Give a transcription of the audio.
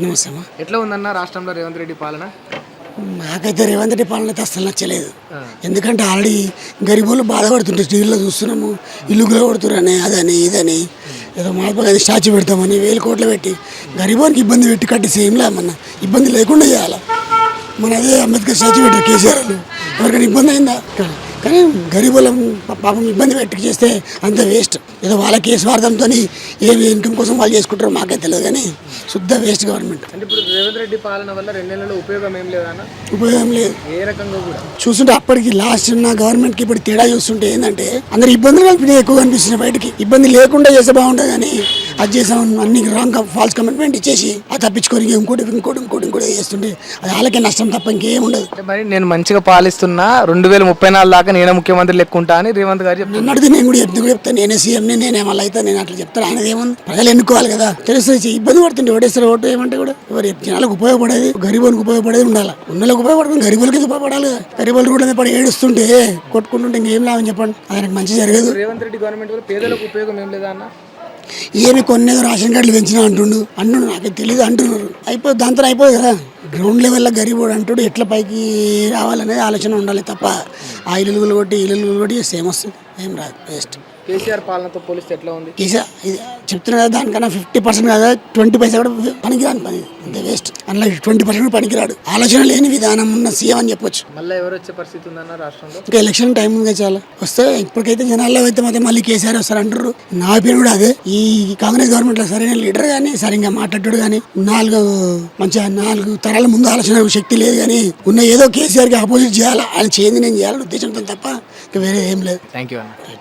నమస్తే అమ్మా. ఎట్లా ఉందన్న రాష్ట్రంలో రేవంత్ రెడ్డి పాలన? నాకైతే రేవంత్ రెడ్డి పాలన అయితే అస్సలు నచ్చలేదు. ఎందుకంటే ఆల్రెడీ గరీబులు బాధపడుతుంటే టీవీలో చూస్తున్నాము, ఇల్లు కొడుతురని అదని ఇదని ఏదో మహాత్మా గాంధీ స్టాచ్యూ పెడతామని 1000 కోట్లు పెట్టి గరీబానికి ఇబ్బంది పెట్టి కట్టి సేమ్లా మన ఇబ్బంది లేకుండా చేయాలి. మన అదే అంబేద్కర్ స్టాచ్యూ పెట్టారు కేసీఆర్ ఎవరికైనా ఇబ్బంది అయిందా? కానీ గరీబుల పాపం ఇబ్బంది పెట్టి చేస్తే అంత వేస్ట్. ఏదో వాళ్ళకి స్వార్థంతో ఏమి ఇన్కమ్ కోసం వాళ్ళు చేసుకుంటారో మాకే తెలియదు, కానీ శుద్ధ వేస్ట్ గవర్నమెంట్. అంటే ఇప్పుడు రేవంత్ రెడ్డి పాలన వల్ల 2 నెలల్లో ఉపయోగం ఏం లేదన్న? ఉపయోగం లేదు. ఏ రకంగా కూడా చూస్తుంటే అప్పటికి లాస్ట్ ఉన్న గవర్నమెంట్కి ఇప్పుడు తేడా చూస్తుంటే ఏంటంటే అందరు ఇబ్బందులు కలిపి ఎక్కువ కనిపిస్తుంది. బయటికి ఇబ్బంది లేకుండా చేస్తే బాగుంటుంది, కానీ అది చేసాం అన్ని రాంగ్ ఫాల్స్ కమిట్మెంట్ ఇచ్చేసి అది తప్పించుకొని ఇంకోటి చేస్తుంటే అది వాళ్ళకే నష్టం తప్ప ఇంకేం ఉండదు. మరి నేను మంచిగా పాలిస్తున్నా 2034 దాకా నేనే ముఖ్యమంత్రి లెక్కుంటా అని రేవంత్ గారు చెప్తాను. నన్ను అడిగితే నేను కూడా చెప్తాను, నేనే సీఎం నేనే మళ్ళీ అయితే నేను అట్లా చెప్తాను. ఆయన ఏముంది, ప్రజలు ఎన్నుకోవాలి కదా. తెలుస్తుంది ఇబ్బంది పడుతుంటే ఓటేస్తారు, ఓటు ఏమంటే కూడా ఎవరు జనాలకు ఉపయోగపడేది గరీబులకు ఉపయోగపడేది ఉండాలి. ఉన్నలకు ఉపయోగపడుతుంది, గరీబులకి ఉపయోగపడాలి కదా. గరీబులు కూడా పడి ఏడుస్తుంటే కొట్టుకుంటుంటే ఇంకేం లాభం చెప్పండి, ఆయనకు మంచి జరగదు. రేవంత్ రెడ్డి గవర్నమెంట్ వల్ల పేదలకు ఉపయోగం ఏం లేదా అన్న? ఏమి కొన్నేదో రేషన్ కార్డులు పెంచినా అంటున్నాడు నాకే తెలియదు అంటున్నారు. దాంతో అయిపోదు కదా. గ్రౌండ్ లెవెల్లో గరీబోడు అంటాడు ఎట్లా పైకి రావాలనేది ఆలోచన ఉండాలి తప్ప ఆ ఇల్లులు కొట్టి సేమ్ వస్తుంది, ఏం రాదు, వేస్ట్. కేసీఆర్ పాలనతో పోలిస్తే ఎట్లా ఉంది? కేసీఆర్ ఇది చెప్తున్నా కదా, దానికన్నా 50% కదా 20% కూడా పనికిరాని పని, అంతే వేస్ట్. అందులో 20% కూడా పనికిరాడు. ఆలోచన లేని విధానం ఉన్న సీఎం అని చెప్పొచ్చు. మళ్ళీ ఎవరు వచ్చే పరిస్థితి ఉందన్న రాష్ట్రంలో? ఇంకా ఎలక్షన్ టైం ఉంది చాలా వస్తే. ఇప్పటికైతే జనాల్లో అయితే మాత్రం మళ్ళీ కేసీఆర్ వస్తారు అంటారు. నా పేరు కూడా అదే. ఈ కాంగ్రెస్ గవర్నమెంట్ లో సరైన లీడర్ కానీ సరిగ్గా మాట్లాడాడు కానీ 4 తరాల ముందు ఆలోచన శక్తి లేదు, కానీ ఉన్న ఏదో కేసీఆర్కి ఆపోజిట్ చేయాలా, ఆయన చేయండి నేను చేయాలని ఉద్దేశంతో తప్ప ఇంకా వేరే ఏం లేదు. థ్యాంక్ యూ అన్న.